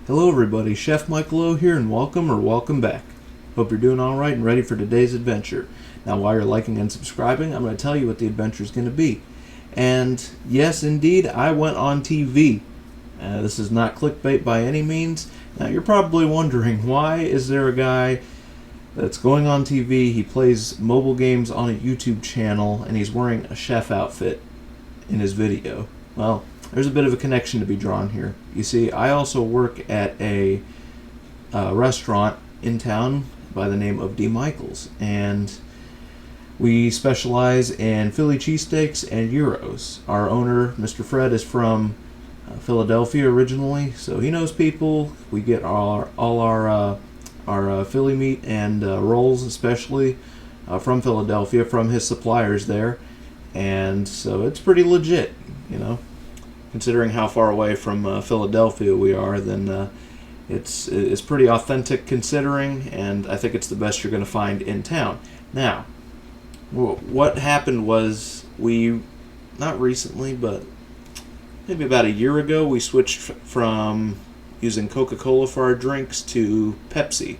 Hello everybody, Chef Michael O here and welcome back. Hope you're doing alright and ready for today's adventure. Now while you're liking and subscribing, I'm going to tell you what the adventure is going to be. And yes indeed, I went on TV. This is not clickbait by any means. Now you're probably wondering, why is there a guy that's going on TV, he plays mobile games on a YouTube channel, and he's wearing a chef outfit in his video? Well, there's a bit of a connection to be drawn here. You see, I also work at a restaurant in town by the name of D. Michael's, and we specialize in Philly cheesesteaks and gyros. Our owner, Mr. Fred, is from Philadelphia originally, so he knows people. We get all our Philly meat and rolls, especially from Philadelphia, from his suppliers there, and so it's pretty legit, you know. Considering how far away from Philadelphia we are, then it's pretty authentic considering, and I think it's the best you're going to find in town. Now, what happened was not recently, but maybe about a year ago, we switched from using Coca-Cola for our drinks to Pepsi.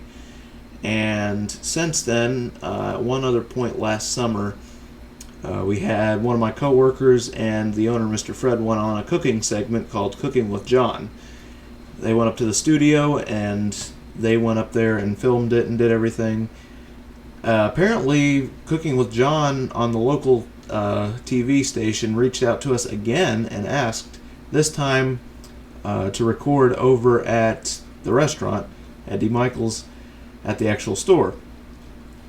And since then, at one other point last summer, we had one of my coworkers and the owner, Mr. Fred, went on a cooking segment called Cooking with John. They went up to the studio and they went up there and filmed it and did everything. Apparently, Cooking with John on the local TV station reached out to us again and asked, this time, to record over at the restaurant at D. Michael's at the actual store.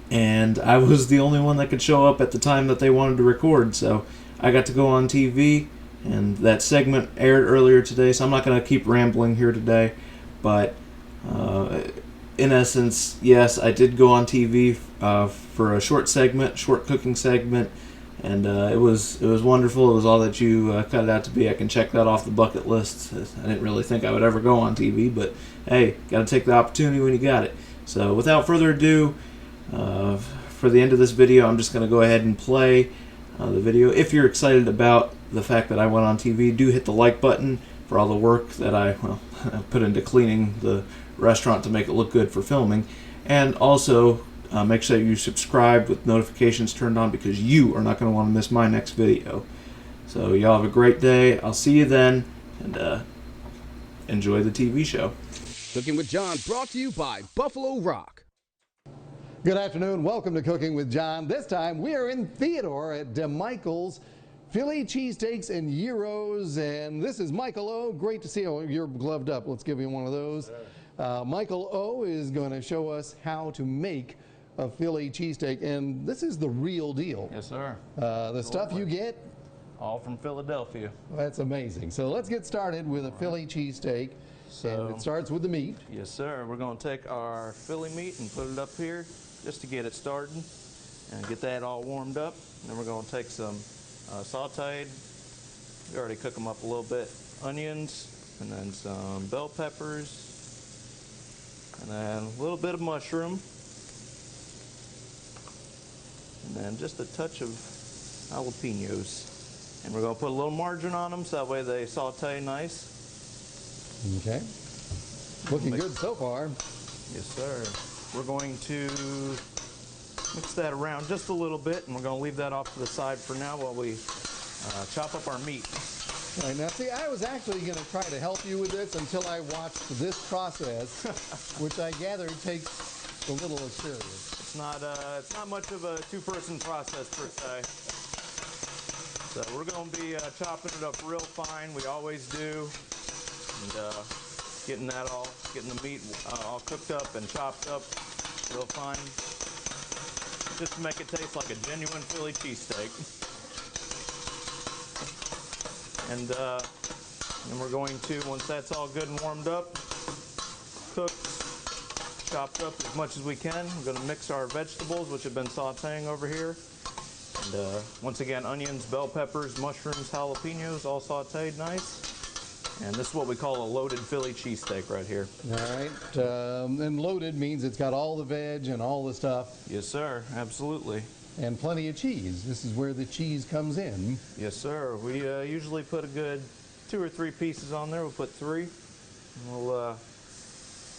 And I was the only one that could show up at the time that they wanted to record, so I got to go on TV, and that segment aired earlier today, so I'm not going to keep rambling here today, but in essence, yes, I did go on TV for a short cooking segment, and it was wonderful. It was all that you cut it out to be. I can check that off the bucket list. I didn't really think I would ever go on TV, but hey, got to take the opportunity when you got it. So without further ado, for the end of this video, I'm just going to go ahead and play the video. If you're excited about the fact that I went on TV, do hit the like button for all the work that I put into cleaning the restaurant to make it look good for filming. And also, make sure you subscribe with notifications turned on, because you are not going to want to miss my next video. So y'all have a great day. I'll see you then, and enjoy the TV show. Cooking with John, brought to you by Buffalo Rock. Good afternoon. Welcome to Cooking with John. This time we are in Theodore at De Michael's Philly cheesesteaks and gyros. And this is Michael O. Great to see you. You're gloved up. Let's give you one of those. Michael O. is going to show us how to make a Philly cheesesteak. And this is the real deal. Yes, sir. The stuff you get, All from Philadelphia. that's amazing. So let's get started with a Philly cheesesteak. And it starts with the meat. Yes, sir. We're going to take our Philly meat and put it up here just to get it started and get that all warmed up. And then we're going to take some sauteed, we already cook them up a little bit, onions, and then some bell peppers, and then a little bit of mushroom, and then just a touch of jalapenos. And we're going to put a little margarine on them so that way they saute nice. Okay. Looking good so far. Yes, sir. We're going to mix that around just a little bit, and we're going to leave that off to the side for now while we chop up our meat. All right, now see, I was actually going to try to help you with this until I watched this process, which I gather takes a little serious. It's not much of a two-person process per se. So we're going to be chopping it up real fine. We always do. And getting the meat all cooked up and chopped up real fine, just to make it taste like a genuine Philly cheesesteak. And then we're going to, once that's all good and warmed up, cooked, chopped up as much as we can, we're going to mix our vegetables, which have been sauteing over here. And once again, onions, bell peppers, mushrooms, jalapenos, all sauteed nice. And this is what we call a loaded Philly cheesesteak right here. All right, and loaded means it's got all the veg and all the stuff. Yes, sir, absolutely. And plenty of cheese. This is where the cheese comes in. Yes, sir. We usually put a good 2 or 3 pieces on there. We'll put 3. We'll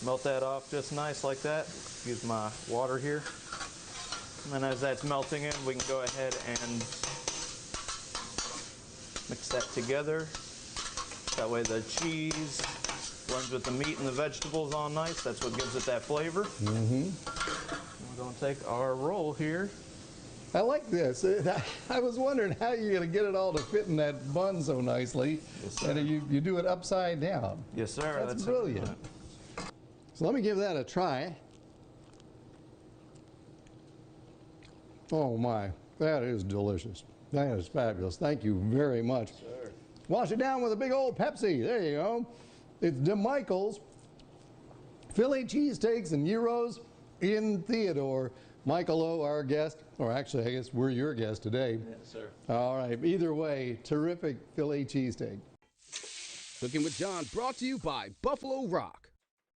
Melt that off just nice like that. Use my water here. And then as that's melting in, we can go ahead and mix that together. That way the cheese blends with the meat and the vegetables all nice. That's what gives it that flavor. We're going to take our roll here. I like this. I was wondering how you're going to get it all to fit in that bun so nicely. Yes, sir. And you do it upside down. Yes, sir. That's brilliant. So let me give that a try. Oh my, that is delicious. That is fabulous. Thank you very much. Sure. Wash it down with a big old Pepsi. There you go. It's DeMichael's Philly cheesesteaks and gyros in Theodore. Michael O, our guest, or actually I guess we're your guest today. Yes, sir. All right, either way, terrific Philly cheesesteak. Cooking with John brought to you by Buffalo Rock.